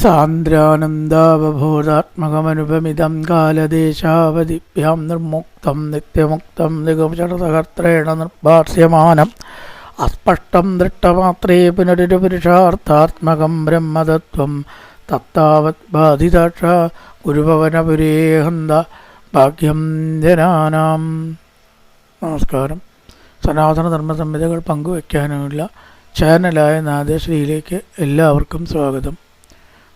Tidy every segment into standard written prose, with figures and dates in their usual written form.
സാന്ദ്രാനന്ദാവബോധാത്മകമനുപമിതം കാലദേശാവധിഭ്യാം നിർമുക്തം നിത്യമുക്തം നിഗമചടസഹസ്രേണ നിർഭാസ്യമാനം അസ്പഷ്ടം ദൃഷ്ടമാത്രേ പുനരുപുരുഷാർത്ഥാത്മകം ബ്രഹ്മതത്വം തത്താവത് ബാധിതാക്ഷ ഗുരുഭവനപുരേഹന്ത ഭാഗ്യം ജനാനാം. നമസ്കാരം. സനാതന ധർമ്മസംഹിതകൾ പങ്കുവയ്ക്കാനുള്ള ചാനലായ നാദശ്രീയിലേക്ക് എല്ലാവർക്കും സ്വാഗതം.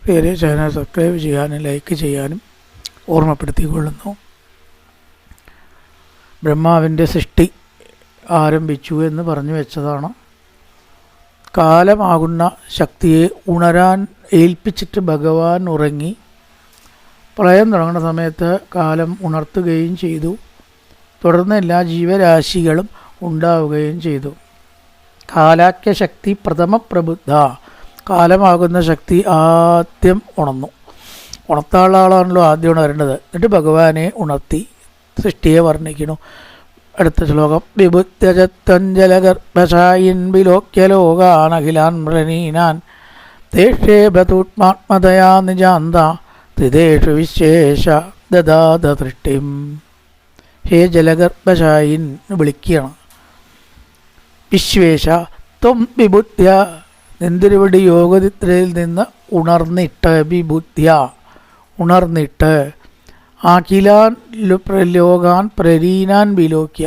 പേരെ ചാനൽ സബ്സ്ക്രൈബ് ചെയ്യാനും ലൈക്ക് ചെയ്യാനും ഓർമ്മപ്പെടുത്തിക്കൊള്ളുന്നു. ബ്രഹ്മാവിൻ്റെ സൃഷ്ടി ആരംഭിച്ചു എന്ന് പറഞ്ഞു വെച്ചതാണ്. കാലമാകുന്ന ശക്തിയെ ഉണരാൻ ഏൽപ്പിച്ചിട്ട് ഭഗവാൻ ഉറങ്ങി. പ്രളയം തുടങ്ങുന്ന സമയത്ത് കാലം ഉണർത്തുകയും ചെയ്തു. തുടർന്ന് എല്ലാ ജീവരാശികളും ഉണ്ടാവുകയും ചെയ്തു. കാലാഖ്യ ശക്തി പ്രഥമ പ്രബുദ്ധ. കാലമാകുന്ന ശക്തി ആദ്യം ഉണർന്നു. ഉണർത്താനുള്ള ആളാണല്ലോ ആദ്യം ഉണരേണ്ടത്. എന്നിട്ട് ഭഗവാനെ ഉണർത്തി സൃഷ്ടിയെ വർണ്ണിക്കുന്നു. അടുത്ത ശ്ലോകം. വിബുദ്ധ്യജത്വഞ്ജലഗർഭശായിൻ വിലോക്യലോകാനഖിലാൻ മൃണീനാൻ ദേഷേഭതൂത്മാത്മതയാ നിജാന്ത ത്രിദേശു വിശേഷ ദദാത സൃഷ്ടിം. ഹേ ജലഗർഭശായിൻ വിളിക്കുകയാണ്. വിശ്വേശ ത്വം വിബുദ്ധ്യ, നിന്തിരുവടി യോഗനിദ്രയിൽ നിന്ന് ഉണർന്നിട്ട്, വിബുദ്ധ്യ ഉണർന്നിട്ട്, അഖിലാൻ ലോകാൻ പ്രരീനാൻ വിലോക്യ,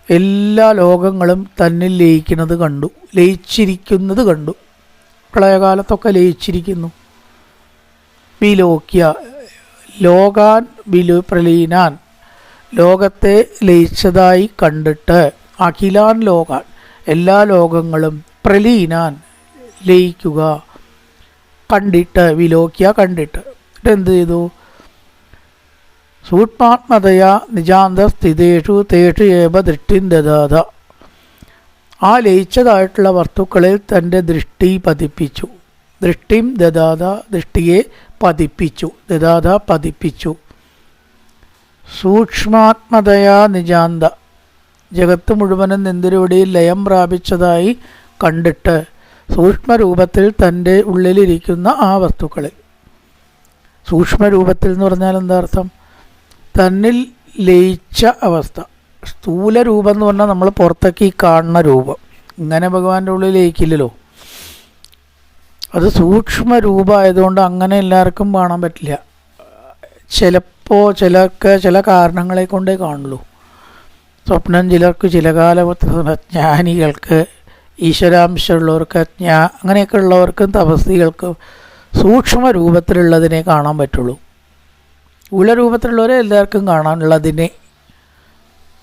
എല്ലാ ലോകങ്ങളും തന്നിൽ ലയിക്കുന്നത് കണ്ടു, ലയിച്ചിരിക്കുന്നത് കണ്ടു. പ്രളയകാലത്തൊക്കെ ലയിച്ചിരിക്കുന്നു. വിലോക്യ ലോകാൻ പ്രലീനാൻ, ലോകത്തെ ലയിച്ചതായി കണ്ടിട്ട്, അഖിലാൻ ലോകാൻ എല്ലാ ലോകങ്ങളും, പ്രലീനാൻ ലയിക്കുക, കണ്ടിട്ട്, വിലോക്യ കണ്ടിട്ട്. എന്ത് ചെയ്തു? സൂക്ഷ്മാത്മതയാ നിജാന്ത സ്ഥിതേഷു തേഷു ഏവ ദൃഷ്ടിം ദദാത, ആ ലയിച്ചതായിട്ടുള്ള വസ്തുക്കളിൽ തൻ്റെ ദൃഷ്ടി പതിപ്പിച്ചു. ദൃഷ്ടിം ദദാത, ദൃഷ്ടിയെ പതിപ്പിച്ചു. ദദാത പതിപ്പിച്ചു. സൂക്ഷ്മാത്മതയാ നിജാന്ത, ജഗത്ത് മുഴുവനും നിന്തിരുവടിയിൽ ലയം പ്രാപിച്ചതായി കണ്ടിട്ട്, സൂക്ഷ്മരൂപത്തിൽ തൻ്റെ ഉള്ളിലിരിക്കുന്ന ആ വസ്തുക്കളിൽ. സൂക്ഷ്മരൂപത്തിൽ എന്ന് പറഞ്ഞാൽ എന്താ അർത്ഥം? തന്നിൽ ലയിച്ച അവസ്ഥ. സ്ഥൂല രൂപം എന്ന് പറഞ്ഞാൽ നമ്മൾ പുറത്തേക്ക് ഈ കാണുന്ന രൂപം. ഇങ്ങനെ ഭഗവാന്റെ ഉള്ളിൽ ലയിക്കില്ലല്ലോ. അത് സൂക്ഷ്മ രൂപമായതുകൊണ്ട് അങ്ങനെ എല്ലാവർക്കും കാണാൻ പറ്റില്ല. ചിലപ്പോൾ ചില കാരണങ്ങളെ കൊണ്ടേ കാണുള്ളൂ. സ്വപ്നം ചിലർക്ക്, ചില കാലജ്ഞാനികൾക്ക്, ഈശ്വരാംശമുള്ളവർക്ക്, അങ്ങനെയൊക്കെ ഉള്ളവർക്കും തപസ്വികൾക്കും സൂക്ഷ്മ രൂപത്തിലുള്ളതിനെ കാണാൻ പറ്റുള്ളൂ. സ്ഥൂലരൂപത്തിലുള്ളവരെ എല്ലാവർക്കും കാണാനുള്ളതിനെ.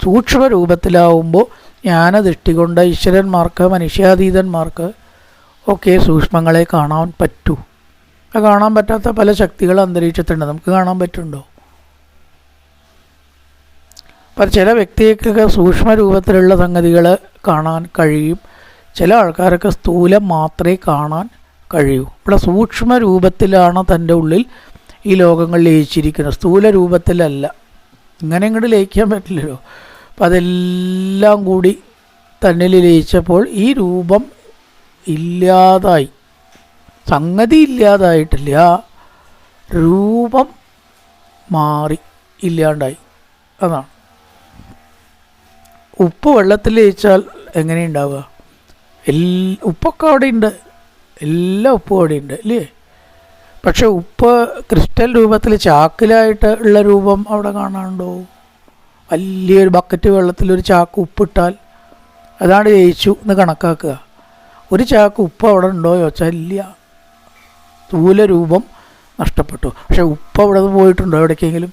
സൂക്ഷ്മ രൂപത്തിലാവുമ്പോൾ ജ്ഞാനദൃഷ്ടി കൊണ്ട് ഈശ്വരന്മാർക്ക്, മനുഷ്യാതീതന്മാർക്ക് ഒക്കെ സൂക്ഷ്മങ്ങളെ കാണാൻ പറ്റൂ. അത് കാണാൻ പറ്റാത്ത പല ശക്തികൾ അന്തരീക്ഷത്തുണ്ട്. നമുക്ക് കാണാൻ പറ്റുന്നുണ്ടോ? അപ്പം ചില വ്യക്തികൾക്ക് സൂക്ഷ്മ രൂപത്തിലുള്ള സംഗതികൾ കാണാൻ കഴിയും. ചില ആൾക്കാർക്ക് സ്ഥൂലം മാത്രമേ കാണാൻ കഴിയൂ. ഇവിടെ സൂക്ഷ്മ രൂപത്തിലാണ് തൻ്റെ ഉള്ളിൽ ഈ ലോകങ്ങൾ ലയിച്ചിരിക്കുന്നത്, സ്ഥൂല രൂപത്തിലല്ല. ഇങ്ങനെ ഇങ്ങോട്ട് ലയിക്കാൻ പറ്റില്ലല്ലോ. അപ്പം അതെല്ലാം കൂടി തന്നിൽ ലയിച്ചപ്പോൾ ഈ രൂപം ഇല്ലാതായി. സംഗതി ഇല്ലാതായിട്ടില്ല, രൂപം മാറി, ഇല്ലാണ്ടായി. അതാണ്. ഉപ്പ് വെള്ളത്തിൽ ലയിച്ചാൽ എങ്ങനെയുണ്ടാവുക? ഉപ്പൊക്കെ അവിടെ ഉണ്ട്, എല്ലാ ഉപ്പും അവിടെ ഉണ്ട് അല്ലേ? പക്ഷെ ഉപ്പ് ക്രിസ്റ്റൽ രൂപത്തിൽ ചാക്കിലായിട്ട് ഉള്ള രൂപം അവിടെ കാണാനുണ്ടോ? വലിയൊരു ബക്കറ്റ് വെള്ളത്തിലൊരു ചാക്ക് ഉപ്പിട്ടാൽ അതാണ് ലയിച്ചു എന്ന് കണക്കാക്കുക. ഒരു ചാക്ക് ഉപ്പ് അവിടെ ഉണ്ടോ ചോദിച്ചാൽ ഇല്ല. സ്ഥൂല രൂപം നഷ്ടപ്പെട്ടു. പക്ഷെ ഉപ്പ് അവിടെ നിന്ന് പോയിട്ടുണ്ടോ എവിടേക്കെങ്കിലും?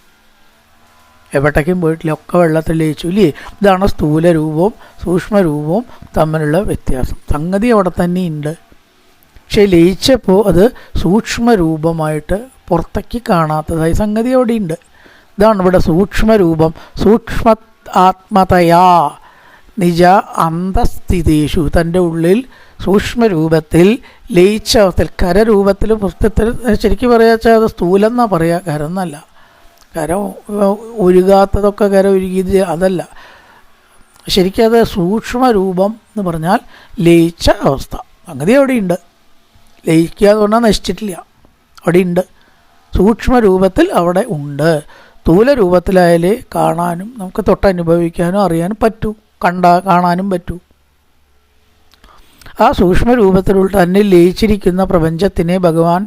എവിടേക്കും പോയിട്ടില്ല, ഒക്കെ വെള്ളത്തിൽ ലയിച്ചു ഇല്ലേ? ഇതാണ് സ്ഥൂല രൂപവും സൂക്ഷ്മരൂപവും തമ്മിലുള്ള വ്യത്യാസം. സംഗതി അവിടെ തന്നെ ഉണ്ട്. പക്ഷേ ലയിച്ചപ്പോൾ അത് സൂക്ഷ്മരൂപമായിട്ട് പുറത്തേക്ക് കാണാത്തതായി സംഗതി അവിടെ ഉണ്ട്. ഇതാണ് ഇവിടെ സൂക്ഷ്മരൂപം. സൂക്ഷ്മ ആത്മതയാ നിജ അന്തസ്ഥിതേഷു, തൻ്റെ ഉള്ളിൽ സൂക്ഷ്മരൂപത്തിൽ ലയിച്ച അവസ്ഥയിൽ, കരരൂപത്തിൽ പുസ്തകത്തിൽ ശരിക്കും പറയാ വെച്ചാൽ അത് സ്ഥൂലം എന്നാ പറയുക, കരം എന്നല്ല. കരം ഒഴുകാത്തതൊക്കെ കര ഒഴുകിയത് അതല്ല. ശരിക്കും അത് സൂക്ഷ്മരൂപം എന്ന് പറഞ്ഞാൽ ലയിച്ച അവസ്ഥ. സംഗതി അവിടെയുണ്ട്. ലയിക്കുക എന്ന് പറഞ്ഞാൽ നശിച്ചിട്ടില്ല. അവിടെ ഉണ്ട്, സൂക്ഷ്മരൂപത്തിൽ അവിടെ ഉണ്ട്. സ്ഥൂല രൂപത്തിലായാലേ കാണാനും നമുക്ക് തൊട്ടനുഭവിക്കാനും അറിയാനും പറ്റൂ, കാണാനും പറ്റൂ. ആ സൂക്ഷ്മരൂപത്തിലുള്ള തന്നിൽ ലയിച്ചിരിക്കുന്ന പ്രപഞ്ചത്തിനെ ഭഗവാൻ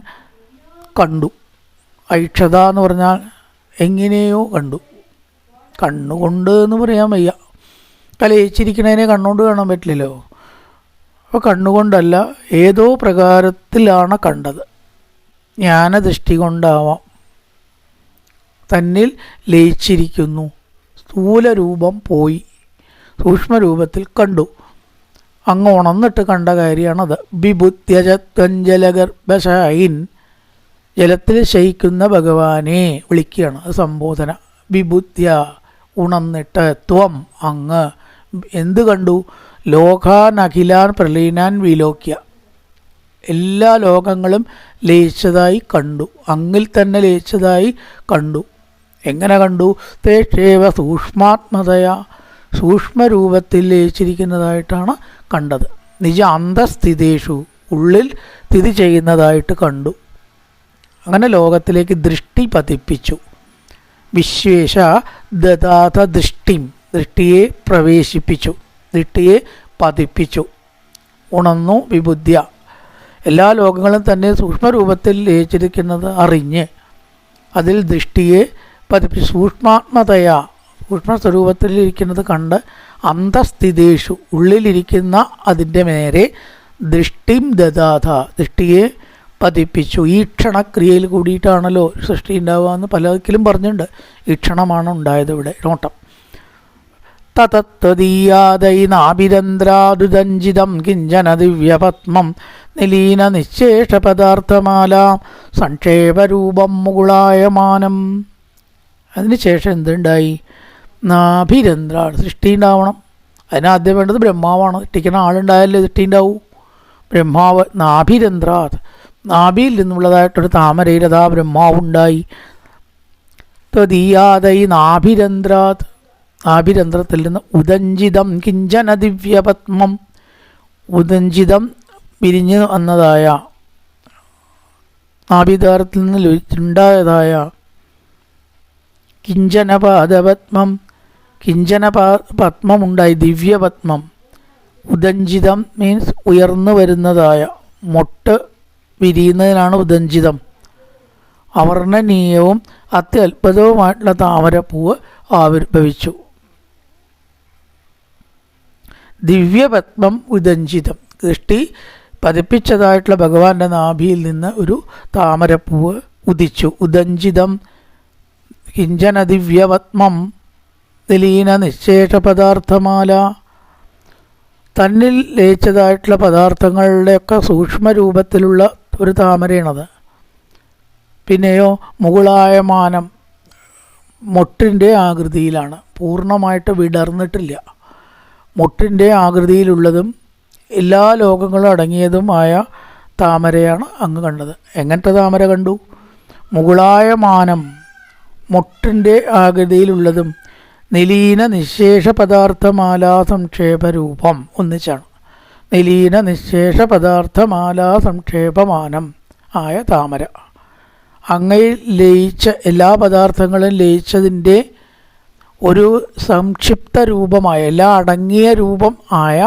കണ്ടു. ഐക്ഷത എന്ന് പറഞ്ഞാൽ എങ്ങനെയോ കണ്ടു. കണ്ണുകൊണ്ട് എന്ന് പറയാൻ വയ്യ, ലയിച്ചിരിക്കുന്നതിനെ കണ്ണുകൊണ്ട് കാണാൻ പറ്റില്ലല്ലോ. അപ്പോൾ കണ്ണുകൊണ്ടല്ല, ഏതോ പ്രകാരത്തിലാണ് കണ്ടത്. ജ്ഞാനദൃഷ്ടി കൊണ്ടാവാം. തന്നിൽ ലയിച്ചിരിക്കുന്നു. സ്ഥൂലരൂപം പോയി, സൂക്ഷ്മരൂപത്തിൽ കണ്ടു. അങ്ങ് ഉണർന്നിട്ട് കണ്ട കാര്യമാണത്. ബിബുദ്ധ്യജത്വഞ്ജലഗർഭശായിൻ, ജലത്തിൽ ശയിക്കുന്ന ഭഗവാനെ വിളിക്കുകയാണ്. അത് സംബോധന. ബിബുദ്ധ്യ, ഉണർന്നിട്ട്, ത്വം, അങ്ങ്. എന്ത് കണ്ടു? ലോകാൻ അഖിലാൻ പ്രലീനാൻ വിലോക്യ, എല്ലാ ലോകങ്ങളും ലയിച്ചതായി കണ്ടു. അങ്ങിൽ തന്നെ ലയിച്ചതായി കണ്ടു. എങ്ങനെ കണ്ടു? തേഷേവ സൂക്ഷ്മാത്മതയ, സൂക്ഷ്മരൂപത്തിൽ ലയിച്ചിരിക്കുന്നതായിട്ടാണ് കണ്ടത്. നിജ അന്തസ്ഥിതേഷു, ഉള്ളിൽ സ്ഥിതി ചെയ്യുന്നതായിട്ട് കണ്ടു. അങ്ങനെ ലോകത്തിലേക്ക് ദൃഷ്ടി പതിപ്പിച്ചു. വിശ്വേശ ദദാത ദൃഷ്ടിം, ദൃഷ്ടിയെ പ്രവേശിപ്പിച്ചു, ദൃഷ്ടിയെ പതിപ്പിച്ചു. ഉണർന്നു വിബുദ്ധ്യ, എല്ലാ ലോകങ്ങളും തന്നെ സൂക്ഷ്മരൂപത്തിൽ ലയിച്ചിരിക്കുന്നത് അറിഞ്ഞ് അതിൽ ദൃഷ്ടിയെ പതിപ്പിച്ചു. സൂക്ഷ്മാത്മതയാ, സൂക്ഷ്മസ്വരൂപത്തിലിരിക്കുന്നത് കണ്ട് അന്തസ്ഥിതേഷു, ഉള്ളിലിരിക്കുന്ന അതിൻ്റെ നേരെ ദൃഷ്ടിം ദദാത, ദൃഷ്ടിയെ പതിപ്പിച്ചു. ഈ ക്ഷണക്രിയയിൽ കൂടിയിട്ടാണല്ലോ സൃഷ്ടി ഉണ്ടാവുക എന്ന് പലതിലും പറഞ്ഞിട്ടുണ്ട്. ഈ ക്ഷണമാണ് ഉണ്ടായത് ഇവിടെ. നോട്ടം. തതത്വദീയാദൈനാഭിരന്ദ്രാദുദഞ്ചിതം കിഞ്ചന ദിവ്യപത്മം നിലീന നിശേഷപദാർത്ഥമാല സംക്ഷേപരൂപം മുകുളായമാനം. അതിനുശേഷം എന്തുണ്ടായി? നാഭിരന്ധ്ര, സൃഷ്ടി ഉണ്ടാവണം. അതിനാദ്യം വേണ്ടത് ബ്രഹ്മാവാണ്. സൃഷ്ടിക്കുന്ന ആളുണ്ടായാലേ സൃഷ്ടി ഉണ്ടാവൂ. ബ്രഹ്മാവ്. നാഭിരന്ധ്രാത്, നാഭിയിൽ നിന്നുള്ളതായിട്ടൊരു താമരയിൽ അതാ ബ്രഹ്മാവുണ്ടായി. ത്വദീയാദൈ നാഭിരന്ധ്രാത്, നാഭിരന്ധ്രത്തിൽ നിന്ന് ഉദഞ്ചിതം കിഞ്ചന ദിവ്യപത്മം, ഉദഞ്ചിതം വിരിഞ്ഞ് വന്നതായ, നാഭിദ്വാരത്തിൽ നിന്ന് ഉണ്ടായതായ കിഞ്ചന പാദപത്മം, കിഞ്ചന പത്മമുണ്ടായി, ദിവ്യപത്മം. ഉദഞ്ചിതം മീൻസ് ഉയർന്നു വരുന്നതായ, മൊട്ട് വിരിയുന്നതിനാണ് ഉദഞ്ചിതം. അവർണ്ണനീയവും അത്യത്ഭുതവുമായിട്ടുള്ള താമരപ്പൂവ് ആവിർഭവിച്ചു. ദിവ്യപത്മം ഉദഞ്ചിതം, ദൃഷ്ടി പതിപ്പിച്ചതായിട്ടുള്ള ഭഗവാന്റെ നാഭിയിൽ നിന്ന് ഒരു താമരപ്പൂവ് ഉദിച്ചു. ഉദഞ്ചിതം കിഞ്ചന ദിവ്യപത്മം നിലീന നിശേഷ പദാർത്ഥമാല, തന്നിൽ ലയിച്ചതായിട്ടുള്ള പദാർത്ഥങ്ങളുടെയൊക്കെ സൂക്ഷ്മരൂപത്തിലുള്ള ഒരു താമരയാണത്. പിന്നെയോ മുകുളായമാനം, മൊട്ടിൻ്റെ ആകൃതിയിലാണ്, പൂർണ്ണമായിട്ട് വിടർന്നിട്ടില്ല. മൊട്ടിൻ്റെ ആകൃതിയിലുള്ളതും എല്ലാ ലോകങ്ങളും അടങ്ങിയതുമായ താമരയാണ് അങ്ങ് കണ്ടത്. എങ്ങനത്തെ താമര കണ്ടു? മുകുളായമാനം, മൊട്ടിൻ്റെ ആകൃതിയിലുള്ളതും നിലീന നിശേഷ പദാർത്ഥമാലാ സംക്ഷേപരൂപം, ഒന്നിച്ചാണ്. നിലീന നിശേഷ പദാർത്ഥമാലാ സംക്ഷേപമാനം ആയ താമര. അങ്ങയിൽ ലയിച്ച എല്ലാ പദാർത്ഥങ്ങളും ലയിച്ചതിൻ്റെ ഒരു സംക്ഷിപ്ത രൂപമായ, എല്ലാം അടങ്ങിയ രൂപം ആയ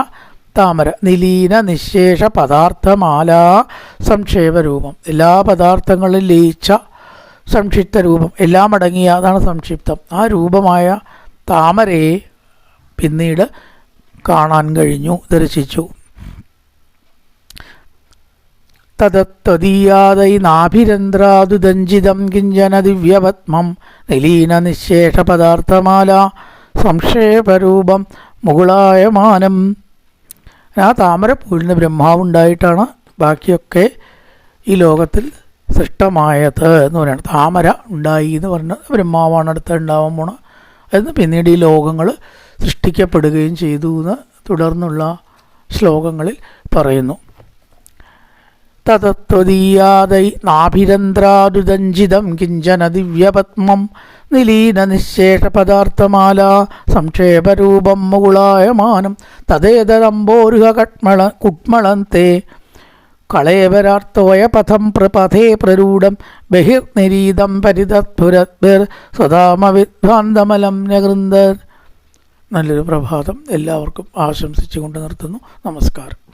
താമര. നിലീന നിശേഷ പദാർത്ഥമാലാ സംക്ഷേപരൂപം, എല്ലാ പദാർത്ഥങ്ങളും ലയിച്ച സംക്ഷിപ്ത രൂപം, എല്ലാം അടങ്ങിയ, അതാണ് സംക്ഷിപ്തം. ആ രൂപമായ താമരയെ പിന്നീട് കാണാൻ കഴിഞ്ഞു, ദർശിച്ചു. തതത്വദീയാദൈ നാഭിരന്ധ്രാദുദഞ്ചിതം കിഞ്ചന ദിവ്യപത്മം നിലീന നിശേഷ പദാർത്ഥമാല സംക്ഷേപരൂപം മുകുളായമാനം. ആ താമരപ്പൂവിൽ നിന്ന് ബ്രഹ്മാവുണ്ടായിട്ടാണ് ബാക്കിയൊക്കെ ഈ ലോകത്തിൽ സൃഷ്ടമായത് എന്ന് പറയുന്നത്. താമര ഉണ്ടായി എന്ന് പറഞ്ഞാൽ ബ്രഹ്മാവാണ് അടുത്ത് ഉണ്ടാവാൻ പോണ എന്ന്. പിന്നീട് ഈ ലോകങ്ങൾ സൃഷ്ടിക്കപ്പെടുകയും ചെയ്തു എന്ന് തുടർന്നുള്ള ശ്ലോകങ്ങളിൽ പറയുന്നു. തതത്വദീയാദൈ നാഭിരന്ധ്രാദുദഞ്ചിതം കിഞ്ചന ദിവ്യപത്മം നിലീന നിശേഷ പദാർത്ഥമാല സംക്ഷേപരൂപം മുകുളായമാനം തദേതരംബോരുഹ കുട്മളന്തെ കളേവരാർത്തോയ പഥം പ്രപഥേ പ്രരൂഢം ബഹിർനിരീതം പരിതത്പുരദ്ഭിർ സ്വധാമവിദ്വാന്തമലം നഗൃന്ദർ. നല്ലൊരു പ്രഭാതം എല്ലാവർക്കും ആശംസിച്ചുകൊണ്ട് നിർത്തുന്നു. നമസ്കാരം.